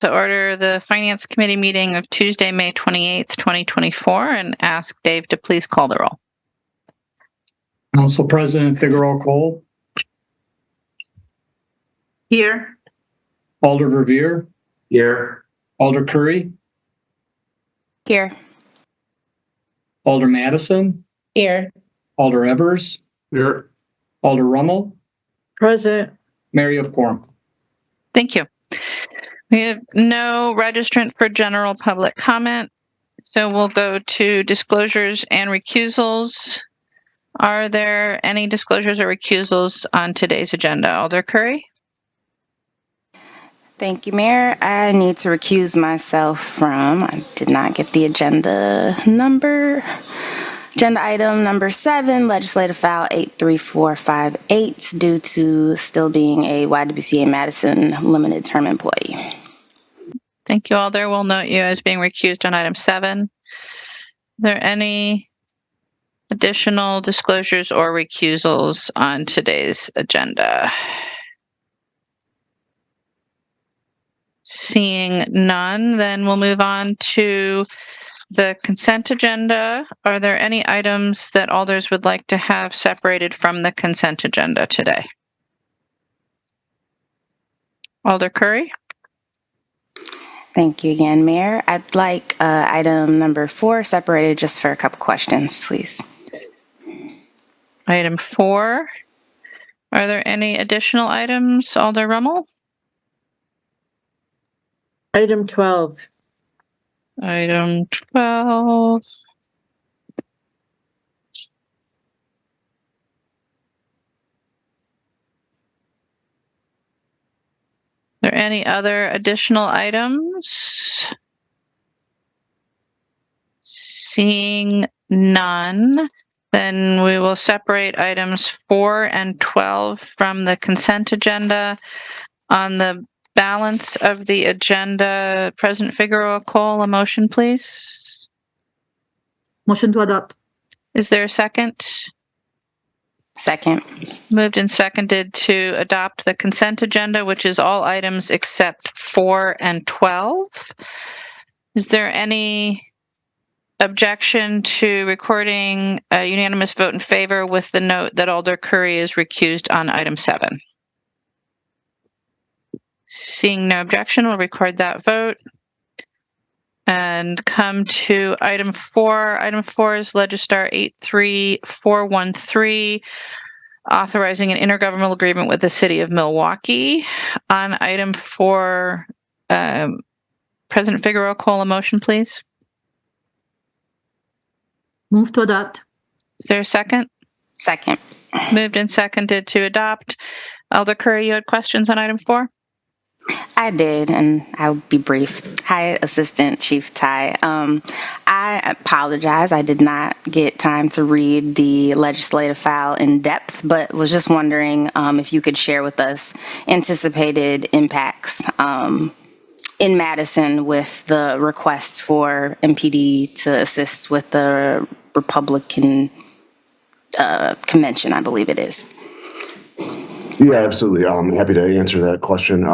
to order the Finance Committee meeting of Tuesday, May 28th, 2024, and ask Dave to please call the roll. Council President Figueroa Cole. Here. Alder Verveer. Here. Alder Curry. Here. Alder Madison. Here. Alder Evers. Here. Alder Rummel. Present. Mary of Quorum. Thank you. We have no registrant for general public comment, so we'll go to disclosures and recusals. Are there any disclosures or recusals on today's agenda? Alder Curry? Thank you, Mayor. I need to recuse myself from, I did not get the agenda number. Agenda item number 7, legislative file 83458, due to still being a YWCA Madison limited term employee. Thank you, Alder. We'll note you as being recused on item 7. Are there any additional disclosures or recusals on today's agenda? Seeing none, then we'll move on to the consent agenda. Are there any items that alders would like to have separated from the consent agenda today? Alder Curry? Thank you again, Mayor. I'd like item number 4 separated just for a couple questions, please. Item 4. Are there any additional items, Alder Rummel? Item 12. Item 12. Are there any other additional items? Seeing none, then we will separate items 4 and 12 from the consent agenda. On the balance of the agenda, President Figueroa Cole, a motion, please. Motion to adopt. Is there a second? Second. Moved and seconded to adopt the consent agenda, which is all items except 4 and 12. Is there any objection to recording a unanimous vote in favor with the note that Alder Curry is recused on item 7? Seeing no objection, we'll record that vote and come to item 4. Item 4 is Legistar 83413, authorizing an intergovernmental agreement with the City of Milwaukee. On item 4, President Figueroa Cole, a motion, please. Move to adopt. Is there a second? Second. Moved and seconded to adopt. Alder Curry, you had questions on item 4? I did, and I'll be brief. Hi, Assistant Chief Ty. I apologize. I did not get time to read the legislative file in depth, but was just wondering if you could share with us anticipated impacts in Madison with the request for MPD to assist with the Republican convention, I believe it is. Yeah, absolutely. I'm happy to answer that question.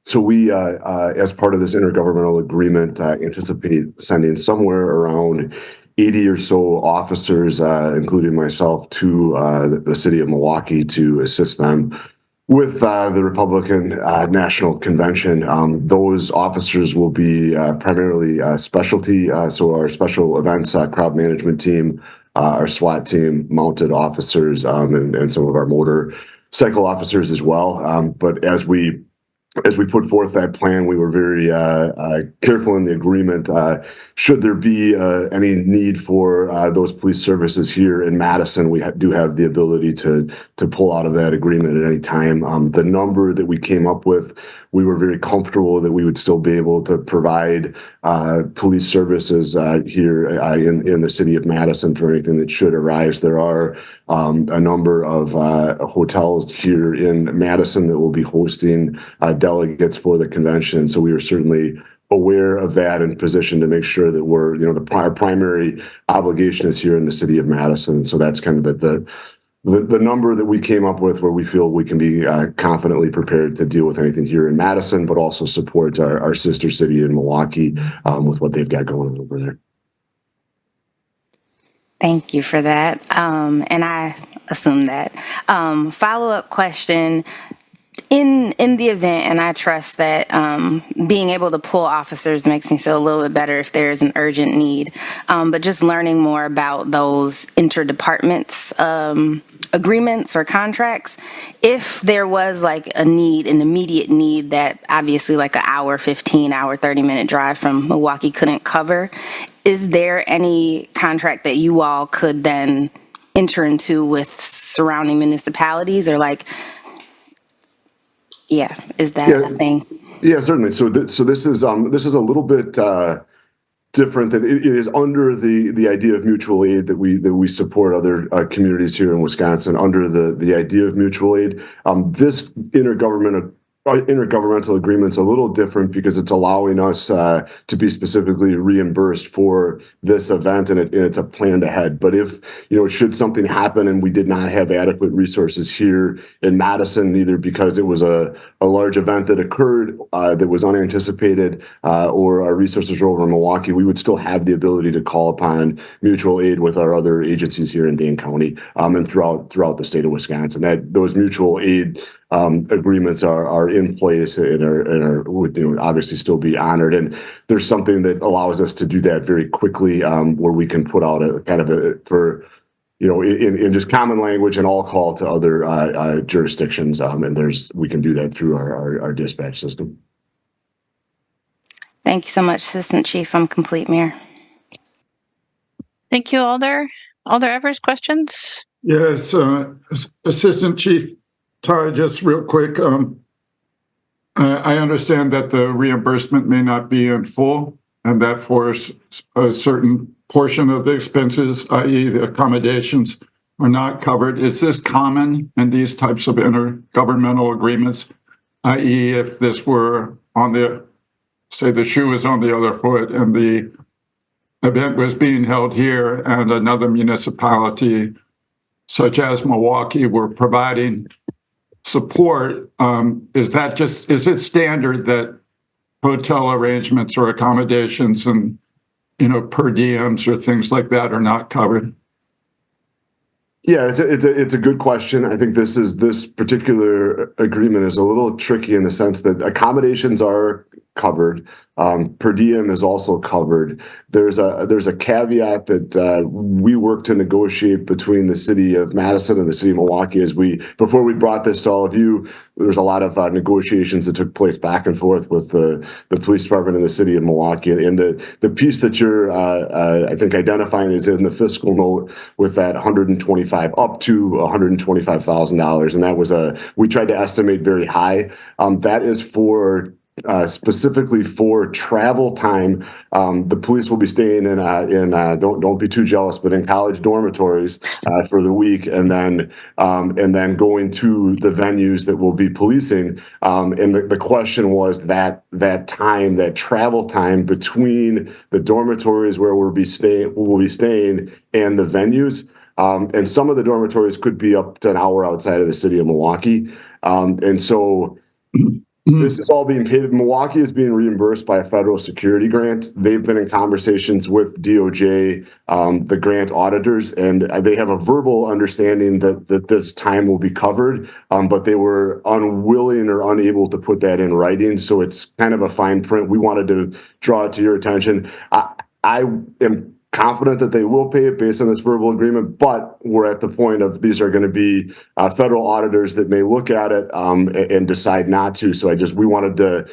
So we, as part of this intergovernmental agreement, anticipate sending somewhere around 80 or so officers, including myself, to the city of Milwaukee to assist them with the Republican National Convention. Those officers will be primarily specialty, so our special events crowd management team, our SWAT team, mounted officers, and some of our motorcycle officers as well. But as we put forth that plan, we were very careful in the agreement. Should there be any need for those police services here in Madison, we do have the ability to pull out of that agreement at any time. The number that we came up with, we were very comfortable that we would still be able to provide police services here in the city of Madison for anything that should arise. There are a number of hotels here in Madison that will be hosting delegates for the convention. So we are certainly aware of that and positioned to make sure that we're, our primary obligation is here in the city of Madison. So that's kind of the number that we came up with where we feel we can be confidently prepared to deal with anything here in Madison, but also support our sister city in Milwaukee with what they've got going on over there. Thank you for that. And I assume that. Follow-up question. In the event, and I trust that being able to pull officers makes me feel a little bit better if there is an urgent need, but just learning more about those interdepartments agreements or contracts, if there was like a need, an immediate need that obviously like an hour, 15-hour, 30-minute drive from Milwaukee couldn't cover, is there any contract that you all could then enter into with surrounding municipalities, or like, yeah, is that a thing? Yeah, certainly. So this is a little bit different than it is under the idea of mutual aid that we support other communities here in Wisconsin under the idea of mutual aid. This intergovernmental agreement's a little different because it's allowing us to be specifically reimbursed for this event, and it's a planned ahead. But if should something happen and we did not have adequate resources here in Madison, either because it was a large event that occurred that was unanticipated, or our resources were over in Milwaukee, we would still have the ability to call upon mutual aid with our other agencies here in Dane County and throughout the state of Wisconsin. Those mutual aid agreements are in place and would obviously still be honored. And there's something that allows us to do that very quickly, where we can put out a kind of in just common language and all call to other jurisdictions. And we can do that through our dispatch system. Thank you so much, Assistant Chief. I'm complete, Mayor. Thank you, Alder. Alder Evers, questions? Yes, Assistant Chief Ty, just real quick. I understand that the reimbursement may not be in full, and that for a certain portion of the expenses, i.e. the accommodations, are not covered. Is this common in these types of intergovernmental agreements, i.e. if this were on the shoe is on the other foot and the event was being held here and another municipality, such as Milwaukee, were providing support, is it standard that hotel arrangements or accommodations and per diems or things like that are not covered? Yeah, it's a good question. I think this particular agreement is a little tricky in the sense that accommodations are covered. Per diem is also covered. There's a caveat that we work to negotiate between the city of Madison and the city of Milwaukee. Before we brought this to all of you, there was a lot of negotiations that took place back and forth with the police department and the city of Milwaukee. And the piece that you're I think identifying is in the fiscal note with that $125 up to $125,000, and that was we tried to estimate very high. That is for specifically for travel time. The police will be staying in don't be too jealous, but in college dormitories for the week, and then going to the venues that will be policing. And the question was that time, that travel time between the dormitories where we'll be staying and the venues. And some of the dormitories could be up to an hour outside of the city of Milwaukee. And so this is all being paid. Milwaukee is being reimbursed by a federal security grant. They've been in conversations with DOJ, the grant auditors, and they have a verbal understanding that this time will be covered, but they were unwilling or unable to put that in writing. So it's kind of a fine print. We wanted to draw it to your attention. I am confident that they will pay it based on this verbal agreement, but we're at the point of these are going to be federal auditors that may look at it and decide not to. So we wanted to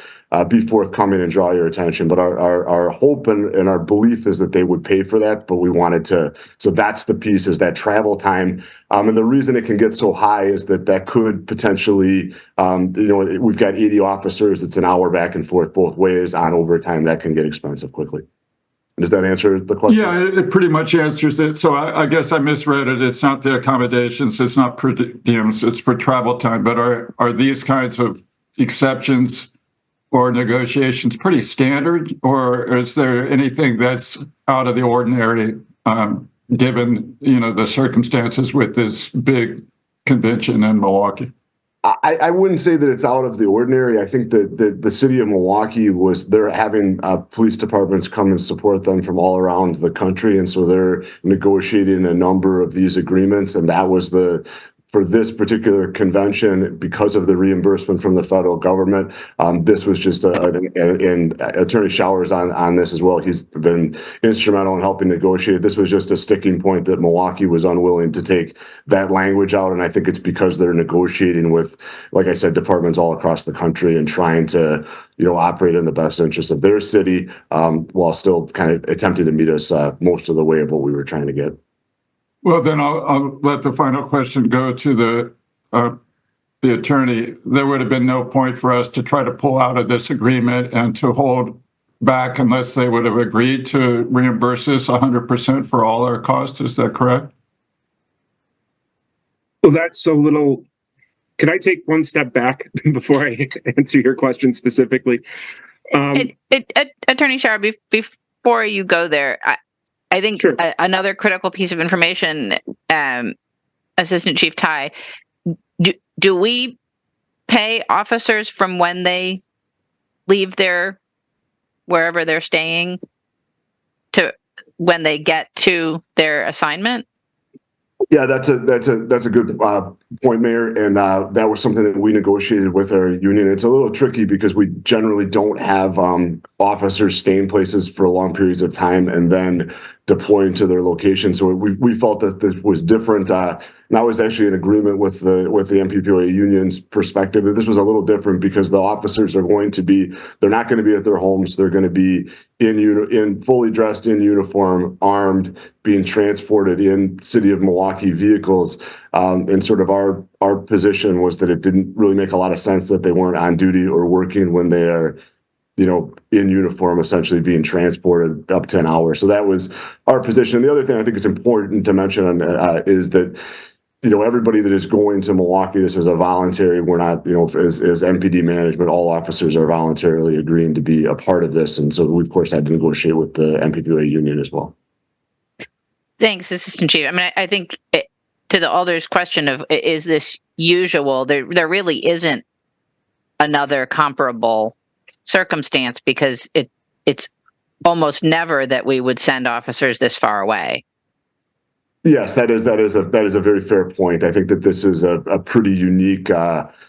be forthcoming and draw your attention. But our hope and our belief is that they would pay for that, but we wanted to. So that's the piece, is that travel time. And the reason it can get so high is that could potentially, we've got 80 officers. It's an hour back and forth both ways on overtime. That can get expensive quickly. Does that answer the question? Yeah, it pretty much answers it. So I guess I misread it. It's not the accommodations, it's not per diems, it's for travel time. But are these kinds of exceptions or negotiations pretty standard, or is there anything that's out of the ordinary given, the circumstances with this big convention in Milwaukee? I wouldn't say that it's out of the ordinary. I think that the city of Milwaukee they're having police departments come and support them from all around the country. And so they're negotiating a number of these agreements. And that was for this particular convention, because of the reimbursement from the federal government, this was just and Attorney Showers on this as well. He's been instrumental in helping negotiate. This was just a sticking point that Milwaukee was unwilling to take that language out. And I think it's because they're negotiating with, like I said, departments all across the country and trying to, operate in the best interest of their city, while still kind of attempting to meet us most of the way of what we were trying to get. Well, then I'll let the final question go to the attorney. There would have been no point for us to try to pull out of this agreement and to hold back unless they would have agreed to reimburse us 100% for all our costs. Is that correct? Well, that's a little. Can I take one step back before I answer your question specifically? Attorney Shower, before you go there, I think Sure. Another critical piece of information, Assistant Chief Ty, do we pay officers from when they leave wherever they're staying to when they get to their assignment? Yeah, that's a good point, Mayor, and that was something that we negotiated with our union. It's a little tricky because we generally don't have officers staying places for long periods of time and then deploying to their location. So we felt that this was different. And I was actually in agreement with the MPPOA union's perspective that this was a little different because the officers they're not going to be at their homes. They're going to be in fully dressed in uniform, armed, being transported in city of Milwaukee vehicles. And sort of our position was that it didn't really make a lot of sense that they weren't on duty or working when they are, in uniform, essentially being transported up to an hour. So that was our position. The other thing I think is important to mention is that, everybody that is going to Milwaukee, this is a voluntary, we're not, as MPD management, all officers are voluntarily agreeing to be a part of this. And so we, of course, had to negotiate with the MPPOA union as well. Thanks, Assistant Chief. I mean, I think to the Alder's question of, is this usual? There really isn't another comparable circumstance because it's almost never that we would send officers this far away. Yes, that is a very fair point. I think that this is a pretty unique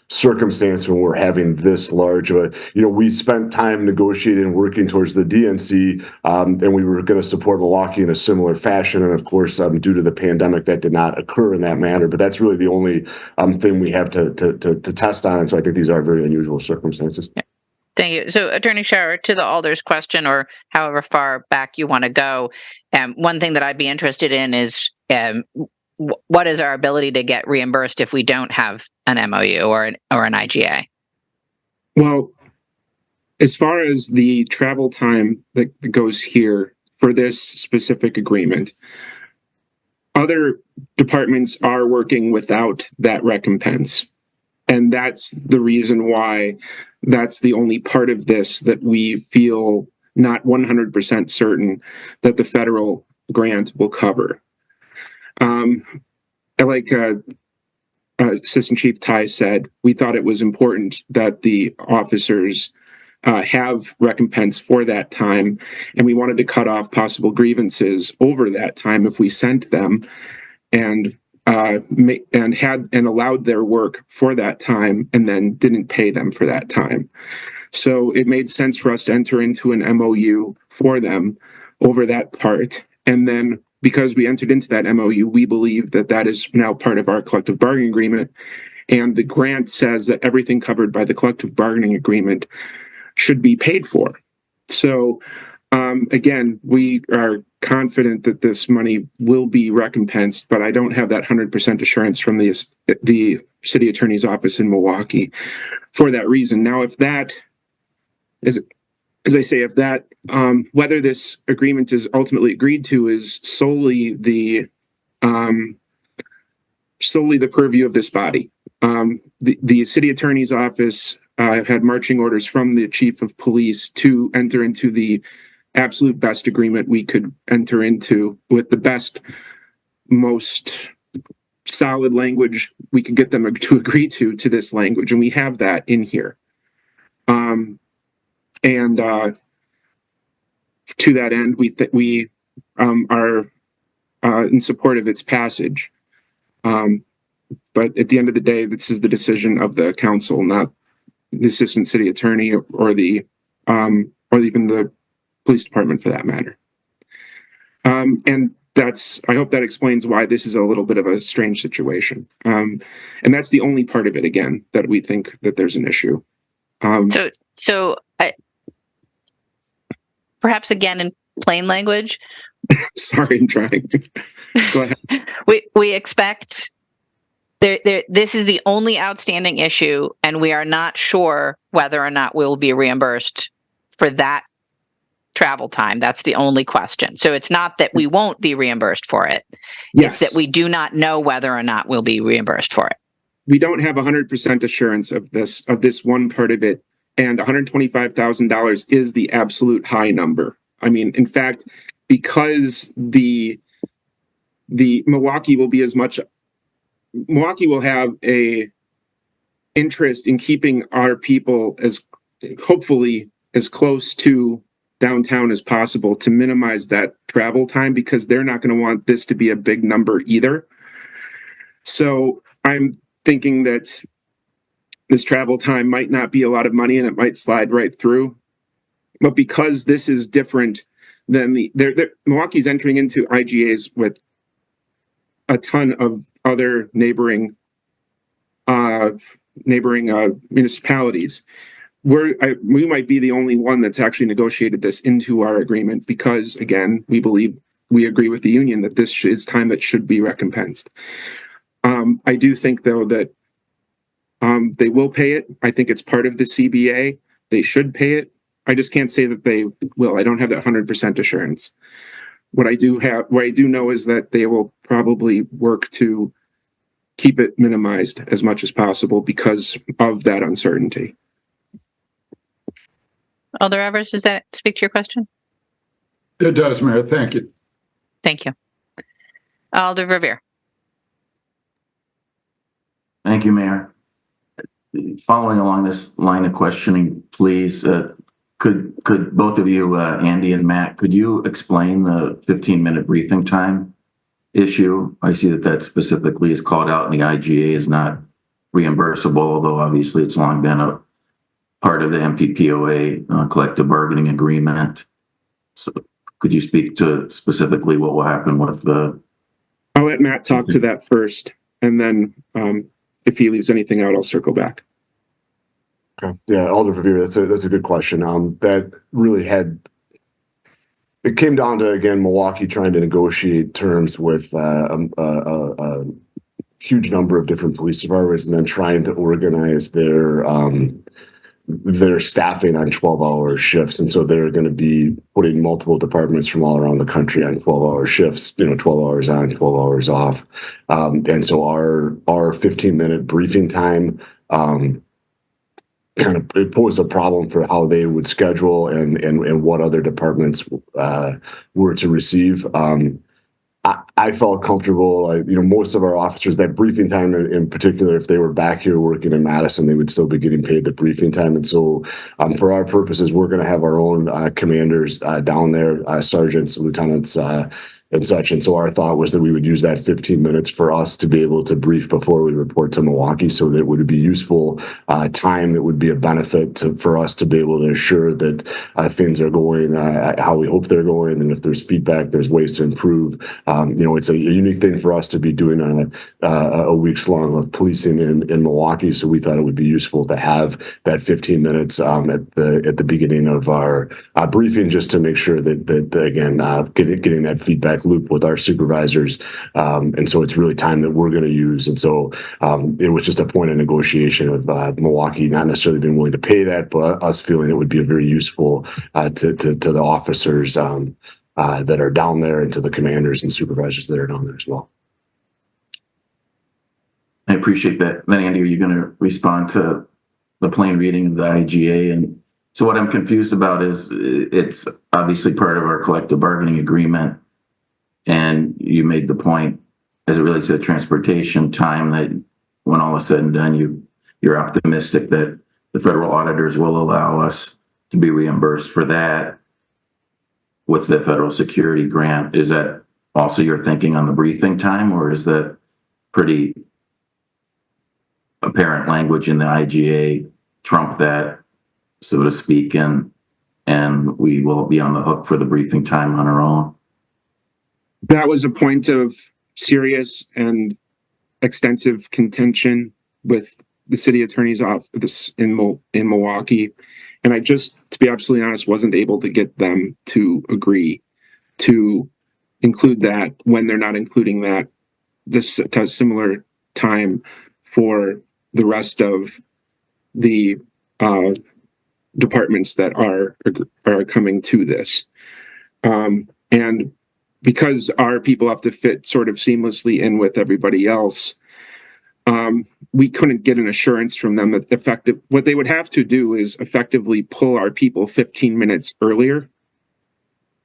circumstance when we're having this large of a, we spent time negotiating and working towards the DNC, and we were going to support Milwaukee in a similar fashion. And of course, due to the pandemic, that did not occur in that manner. But that's really the only thing we have to test on. And so I think these are very unusual circumstances. Yeah. Thank you. So, Attorney Shower, to the Alder's question, or however far back you want to go, one thing that I'd be interested in is what is our ability to get reimbursed if we don't have an MOU or an IGA? Well, as far as the travel time that goes here for this specific agreement, other departments are working without that recompense. And that's the reason why that's the only part of this that we feel not 100% certain that the federal grant will cover. Like Assistant Chief Ty said, we thought it was important that the officers have recompense for that time, and we wanted to cut off possible grievances over that time if we sent them and allowed their work for that time and then didn't pay them for that time. So it made sense for us to enter into an MOU for them over that part. And then because we entered into that MOU, we believe that that is now part of our collective bargaining agreement. And the grant says that everything covered by the collective bargaining agreement should be paid for. So again, we are confident that this money will be recompensed, but I don't have that 100% assurance from the city attorney's office in Milwaukee for that reason. Now, if that is, as I say, if that whether this agreement is ultimately agreed to is solely the purview of this body. The city attorney's office had marching orders from the chief of police to enter into the absolute best agreement we could enter into with the best most solid language we could get them to agree to this language, and we have that in here. And to that end, we are in support of its passage. But at the end of the day, this is the decision of the council, not the assistant city attorney or even the police department for that matter. And I hope that explains why this is a little bit of a strange situation. And that's the only part of it, again, that we think that there's an issue. So perhaps again in plain language. Sorry, I'm trying. Go ahead. We expect this is the only outstanding issue, and we are not sure whether or not we'll be reimbursed for that travel time. That's the only question. So it's not that we won't be reimbursed for it. Yes. It's that we do not know whether or not we'll be reimbursed for it. We don't have 100% assurance of this one part of it, and $125,000 is the absolute high number. I mean, in fact, because the Milwaukee will have a interest in keeping our people hopefully as close to downtown as possible to minimize that travel time, because they're not going to want this to be a big number either. So I'm thinking that this travel time might not be a lot of money and it might slide right through. But because this is different than Milwaukee's entering into IGAs with a ton of other neighboring municipalities. We might be the only one that's actually negotiated this into our agreement because, again, we agree with the union that this is time that should be recompensed. I do think, though, that they will pay it. I think it's part of the CBA. They should pay it. I just can't say that they will. I don't have that 100% assurance. What I do know is that they will probably work to keep it minimized as much as possible because of that uncertainty. Alder Evers, does that speak to your question? It does, Mayor. Thank you. Thank you. Alder Verveer. Thank you, Mayor. Following along this line of questioning, please, could both of you, Andy and Matt, could you explain the 15-minute briefing time issue? I see that specifically is called out in the IGA is not reimbursable, although obviously it's long been a part of the MPPOA collective bargaining agreement. So could you speak to specifically what will happen with the... I'll let Matt talk to that first, and then if he leaves anything out, I'll circle back. Okay. Yeah, Alder Verveer, that's a good question. That really it came down to, again, Milwaukee trying to negotiate terms with a huge number of different police departments and then trying to organize their staffing on 12-hour shifts. And so they're going to be putting multiple departments from all around the country on 12-hour shifts, 12 hours on, 12 hours off. And so our 15-minute briefing time it posed a problem for how they would schedule and what other departments were to receive. I felt comfortable. Most of our officers, that briefing time in particular, if they were back here working in Madison, they would still be getting paid the briefing time. And so for our purposes, we're going to have our own commanders down there, sergeants, lieutenants, and such. And so our thought was that we would use that 15 minutes for us to be able to brief before we report to Milwaukee, so that it would be useful time that would be a benefit for us to be able to assure that things are going how we hope they're going. And if there's feedback, there's ways to improve. It's a unique thing for us to be doing a week's long of policing in Milwaukee. So we thought it would be useful to have that 15 minutes at the beginning of our briefing, just to make sure that again, getting that feedback loop with our supervisors. And so it's really time that we're going to use. And so it was just a point of negotiation of Milwaukee not necessarily being willing to pay that, but us feeling it would be very useful to the officers that are down there and to the commanders and supervisors that are down there as well. I appreciate that. Then, Andy, are you going to respond to the plain reading of the IGA? And so what I'm confused about is it's obviously part of our collective bargaining agreement. And you made the point as it relates to the transportation time, that when all is said and done, you're optimistic that the federal auditors will allow us to be reimbursed for that with the federal security grant. Is that also your thinking on the briefing time, or is that pretty apparent language in the IGA trump that, so to speak, and we will be on the hook for the briefing time on our own? That was a point of serious and extensive contention with the city attorney's office in Milwaukee. And I just, to be absolutely honest, wasn't able to get them to agree to include that when they're not including that this similar time for the rest of the departments that are coming to this. And because our people have to fit sort of seamlessly in with everybody else, we couldn't get an assurance from them that what they would have to do is effectively pull our people 15 minutes earlier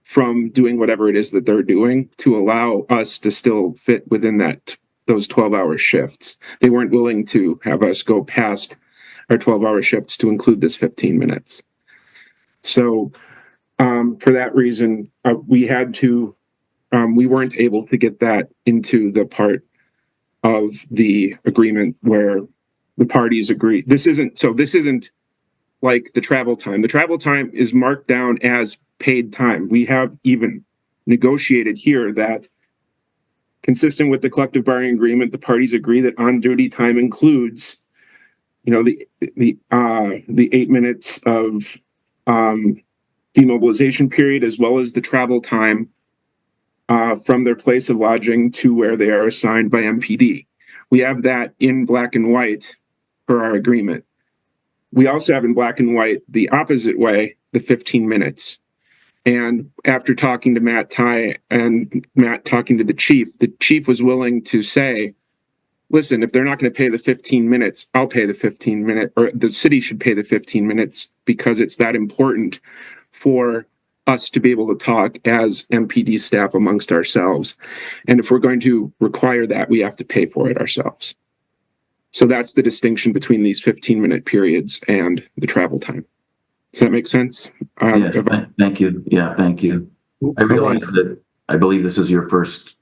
from doing whatever it is that they're doing to allow us to still fit within those 12-hour shifts. They weren't willing to have us go past our 12-hour shifts to include this 15 minutes. So for that reason, we weren't able to get that into the part of the agreement where the parties agree. This isn't like the travel time. The travel time is marked down as paid time. We have even negotiated here that, consistent with the collective bargaining agreement, the parties agree that on-duty time includes, the 8 minutes of demobilization period, as well as the travel time from their place of lodging to where they are assigned by MPD. We have that in black and white for our agreement. We also have in black and white the opposite way, the 15 minutes. And after talking to Matt Ty and Matt talking to the chief was willing to say, listen, if they're not going to pay the 15 minutes, I'll pay the 15 minute, or the city should pay the 15 minutes because it's that important for us to be able to talk as MPD staff amongst ourselves. And if we're going to require that, we have to pay for it ourselves. So that's the distinction between these 15-minute periods and the travel time. Does that make sense? Yes, thank you. Yeah, thank you. I realize that I believe this is your first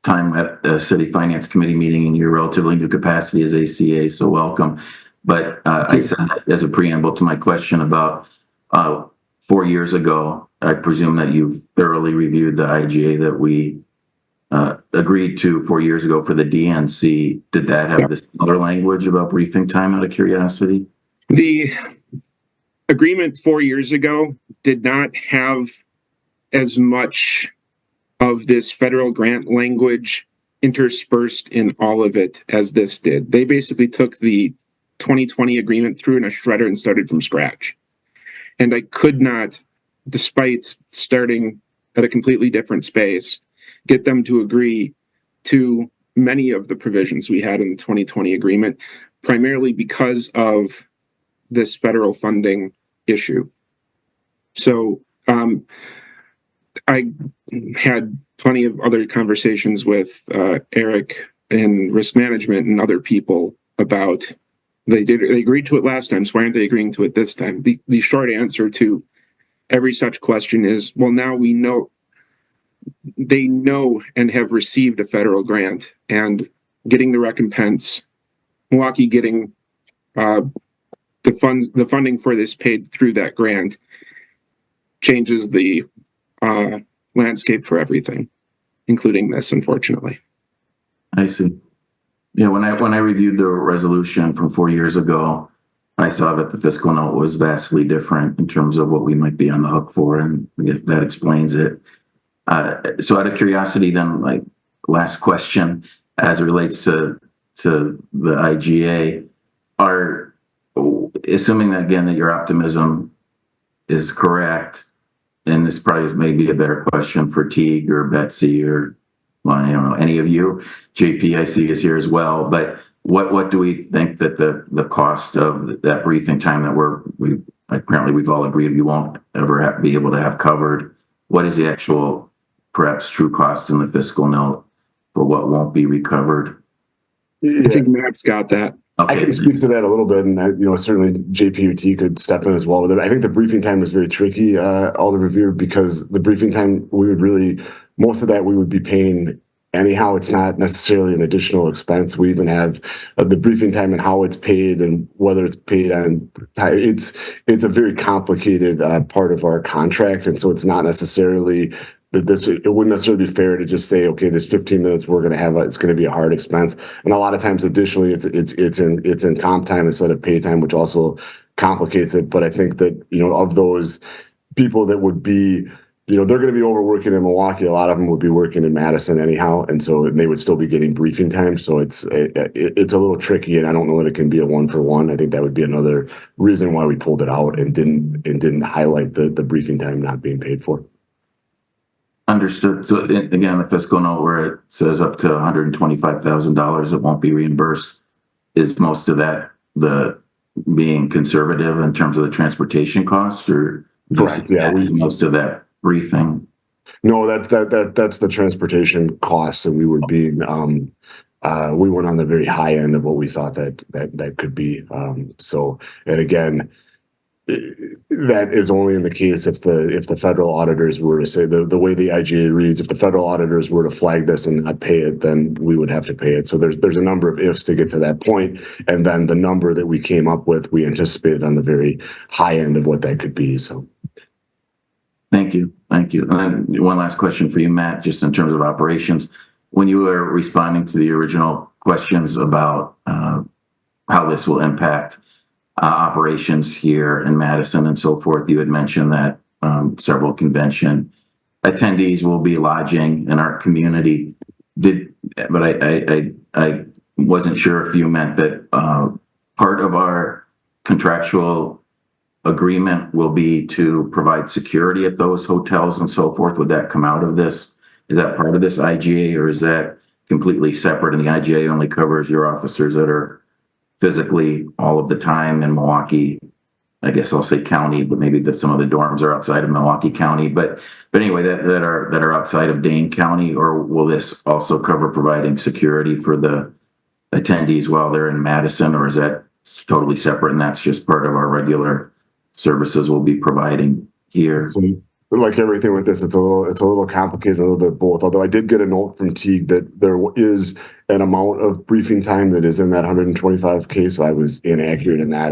time at a city finance committee meeting in your relatively new capacity as ACA, so welcome. But I said that as a preamble to my question about 4 years ago, I presume that you've thoroughly reviewed the IGA that we agreed to 4 years ago for the DNC. Did that have this other language about briefing time, out of curiosity? The agreement 4 years ago did not have as much of this federal grant language interspersed in all of it as this did. They basically took the 2020 agreement through in a shredder and started from scratch. And I could not, despite starting at a completely different space, get them to agree to many of the provisions we had in the 2020 agreement, primarily because of this federal funding issue. So I had plenty of other conversations with Eric and risk management and other people about they agreed to it last time, so why aren't they agreeing to it this time? The short answer to every such question is, well, now we know they know and have received a federal grant and getting the recompense, Milwaukee getting the funding for this paid through that grant changes the landscape for everything, including this, unfortunately. I see. Yeah, when I reviewed the resolution from 4 years ago, I saw that the fiscal note was vastly different in terms of what we might be on the hook for, and I guess that explains it. So out of curiosity then, like, last question, as it relates to the IGA, assuming that, again, that your optimism is correct, and this probably maybe a better question for Teague or Betsy or, well, I don't know, any of you. JP, I see, is here as well. But what do we think that the cost of that briefing time that apparently we've all agreed we won't ever be able to have covered? What is the actual, perhaps, true cost in the fiscal note for what won't be recovered? I Yeah, think Matt's got that. I Okay, can speak to that a little bit, and certainly JPUT could step in as well. But I think the briefing time is very tricky, Alder Revere, because the briefing time most of that we would be paying anyhow. It's not necessarily an additional expense. We even have the briefing time and how it's paid and whether it's paid on time. It's a very complicated part of our contract, and so it's not necessarily it wouldn't necessarily be fair to just say, okay, this 15 minutes we're going to have it's going to be a hard expense. And a lot of times, additionally, it's in comp time instead of pay time, which also complicates it. But I think that of those people that would be they're going to be overworking in Milwaukee. A lot of them would be working in Madison anyhow, and so they would still be getting briefing time. So it's a little tricky, and I don't know that it can be a 1-for-1. I think that would be another reason why we pulled it out and didn't highlight the briefing time not being paid for. understood. So again, the fiscal note where it says up to $125,000, it won't be reimbursed. Is most of that the being conservative in terms of the transportation costs, or Correct. Yeah, most of that briefing? No, that's the transportation costs, and we were being we went on the very high end of what we thought that could be. So, and again, that is only in the case if the federal auditors were to say the way the IGA reads, if the federal auditors were to flag this and not pay it, then we would have to pay it. So there's a number of ifs to get to that point, and then the number that we came up with, we anticipated on the very high end of what that could be. So. Thank you. And then one last question for you, Matt, just in terms of operations. When you were responding to the original questions about how this will impact operations here in Madison and so forth, you had mentioned that several convention attendees will be lodging in our community. But I wasn't sure if you meant that part of our contractual agreement will be to provide security at those hotels and so forth. Would that come out of this? Is that part of this IGA, or is that completely separate? And the IGA only covers your officers that are physically all of the time in Milwaukee. I guess I'll say county, but maybe some of the dorms are outside of Milwaukee County. But anyway, that are outside of Dane County, or will this also cover providing security for the attendees while they're in Madison, or is that totally separate and that's just part of our regular services we'll be providing here? So, like everything with this, it's a little complicated, a little bit of both. Although I did get a note from Teague that there is an amount of briefing time that is in that 125K, so I was inaccurate in that.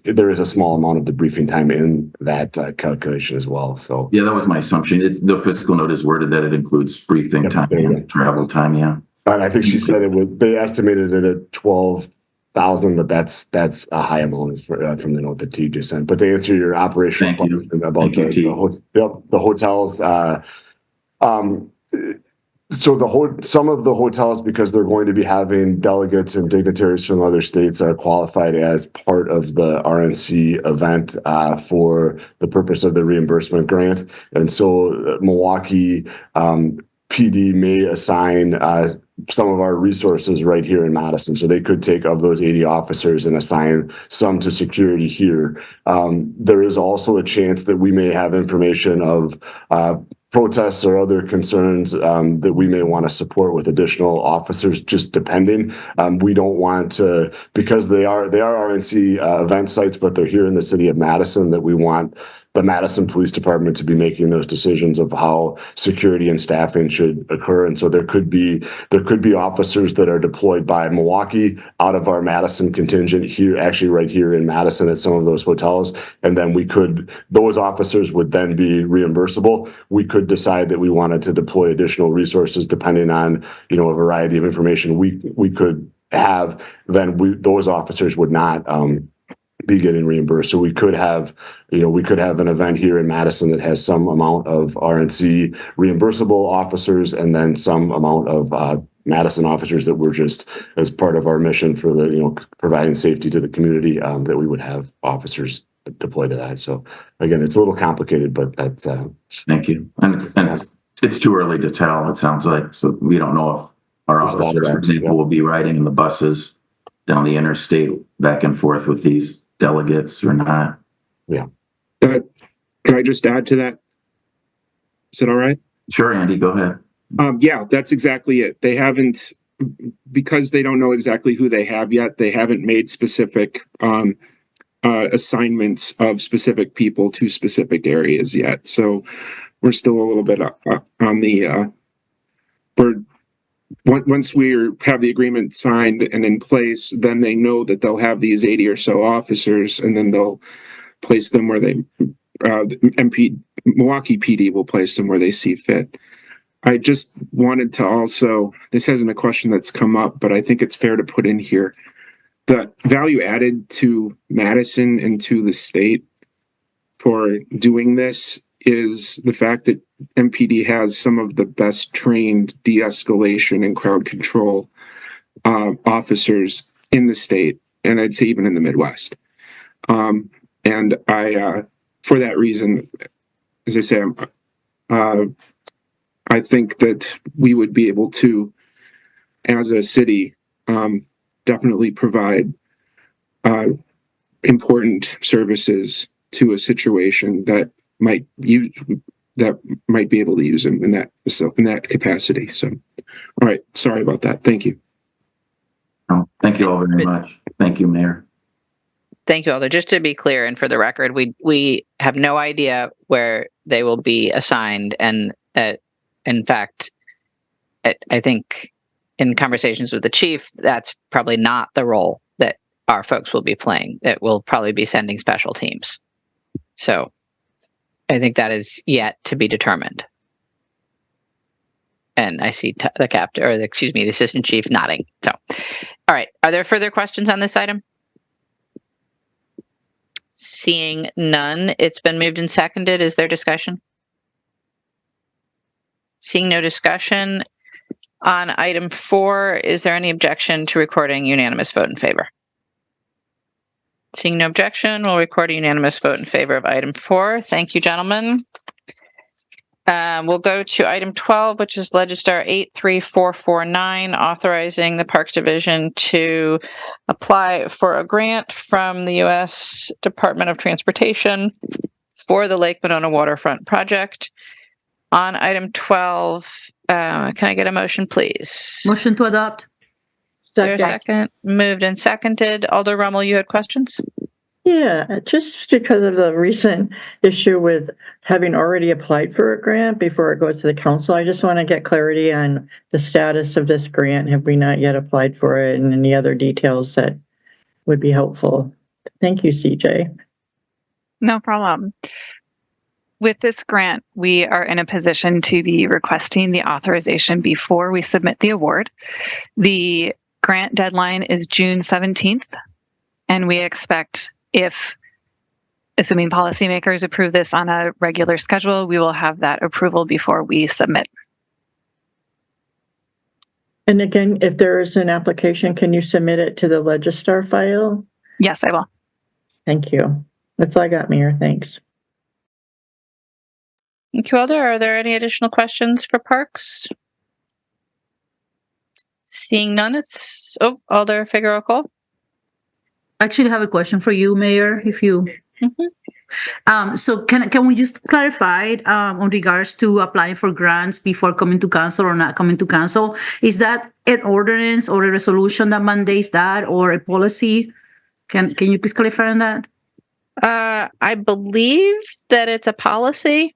There is a small amount of the briefing time in that calculation as well. So yeah, that was my assumption. The fiscal note is worded that it includes briefing time and travel time. Yeah, and I think she said they estimated it at 12,000, but that's a high amount from the note that T just sent. But to answer your operational question about the hotels, so some of the hotels, because they're going to be having delegates and dignitaries from other states, are qualified as part of the RNC event for the purpose of the reimbursement grant. And so Milwaukee PD may assign some of our resources right here in Madison. So they could take of those 80 officers and assign some to security here. There is also a chance that we may have information of protests or other concerns that we may want to support with additional officers, just depending. We don't want to, because they are RNC event sites, but they're here in the city of Madison, that we want the Madison Police Department to be making those decisions of how security and staffing should occur. And so there could be officers that are deployed by Milwaukee out of our Madison contingent here, actually right here in Madison at some of those hotels. And then those officers would then be reimbursable. We could decide that we wanted to deploy additional resources depending on, a variety of information we could have, then those officers would not be getting reimbursed. So we could have an event here in Madison that has some amount of RNC reimbursable officers, and then some amount of Madison officers that were just as part of our mission for providing safety to the community, that we would have officers deployed to that. So again, it's a little complicated, but that's thank you. And it's too early to tell, it sounds like. So we don't know if our officers, for example, will be riding in the buses down the interstate back and forth with these delegates or not. Yeah. Can I just add to that? Is that all right? Sure, Andy, go ahead. Yeah, that's exactly it. They haven't, because they don't know exactly who they have yet, they haven't made specific assignments of specific people to specific areas yet. So we're still a little bit on the, once we have the agreement signed and in place, then they know that they'll have these 80 or so officers, and then they'll place them where they, Milwaukee PD will place them where they see fit. I just wanted to also, this isn't a question that's come up, but I think it's fair to put in here. The value added to Madison and to the state for doing this is the fact that MPD has some of the best trained de-escalation and crowd control officers in the state, and I'd say even in the Midwest. And I, for that reason, as I say, I think that we would be able to, as a city, definitely provide important services to a situation that might be able to use them in that capacity. So, all right, sorry about that. Thank you. Oh, thank you all very much. Thank you, Mayor. Thank you, Alder. Just to be clear and for the record, we have no idea where they will be assigned, and in fact, I think in conversations with the chief, that's probably not the role that our folks will be playing. It will probably be sending special teams. So I think that is yet to be determined. And I see the assistant chief nodding. So, all right. Are there further questions on this item? Seeing none, it's been moved and seconded. Is there discussion? Seeing no discussion on item 4, is there any objection to recording unanimous vote in favor? Seeing no objection, we'll record a unanimous vote in favor of item 4. Thank you, gentlemen. We'll go to item 12, which is Legistar 83449, authorizing the Parks Division to apply for a grant from the U.S. Department of Transportation for the Lake Monona Waterfront project. On item 12, can I get a motion, please? Motion to adopt. Is there a second? Moved and seconded. Alder Rummel, you had questions? Yeah, just because of the recent issue with having already applied for a grant before it goes to the council, I just want to get clarity on the status of this grant. Have we not yet applied for it, and any other details that would be helpful? Thank you, CJ. No problem. With this grant, we are in a position to be requesting the authorization before we submit the award. The grant deadline is June 17th, and we expect, if assuming policymakers approve this on a regular schedule, we will have that approval before we submit. And again, if there is an application, can you submit it to the Legistar file? Yes, I will. Thank you. That's all I got, Mayor. Thanks. Thank you, Alder. Are there any additional questions for Parks? Seeing none, it's Alder Figueroa-Cole. I actually have a question for you, Mayor, if you... So can we just clarify on regards to applying for grants before coming to council or not coming to council? Is that an ordinance or a resolution that mandates that, or a policy? Can you please clarify on that? I believe that it's a policy.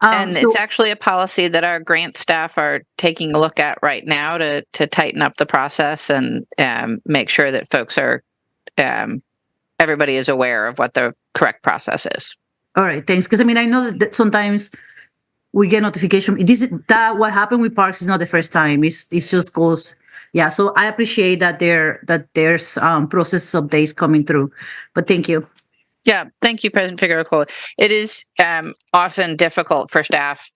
And it's actually a policy that our grant staff are taking a look at right now to tighten up the process and make sure that folks are, everybody is aware of what the correct process is. All right, thanks. Because I mean, I know that sometimes we get notification. What happened with Parks is not the first time. It just goes, yeah. So I appreciate that there's process updates coming through. But thank you. Yeah, thank you, President Figueroa-Cole. It is often difficult for staff,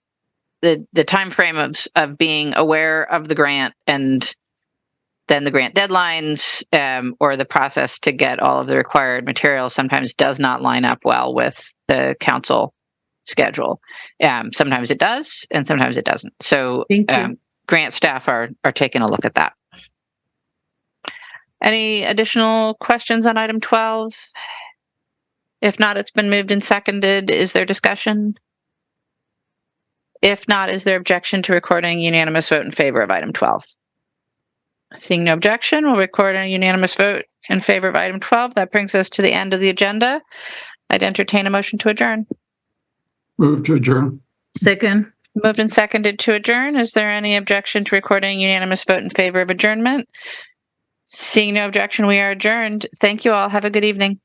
the time frame of being aware of the grant and then the grant deadlines or the process to get all of the required materials sometimes does not line up well with the council schedule. Sometimes it does, and sometimes it doesn't. So grant staff are taking a look at that. Any additional questions on item 12? If not, it's been moved and seconded. Is there discussion? If not, is there objection to recording a unanimous vote in favor of item 12? Seeing no objection, we'll record a unanimous vote in favor of item 12. That brings us to the end of the agenda. I'd entertain a motion to adjourn. Move to adjourn. Second. Moved and seconded to adjourn. Is there any objection to recording a unanimous vote in favor of adjournment? Seeing no objection, we are adjourned. Thank you all. Have a good evening.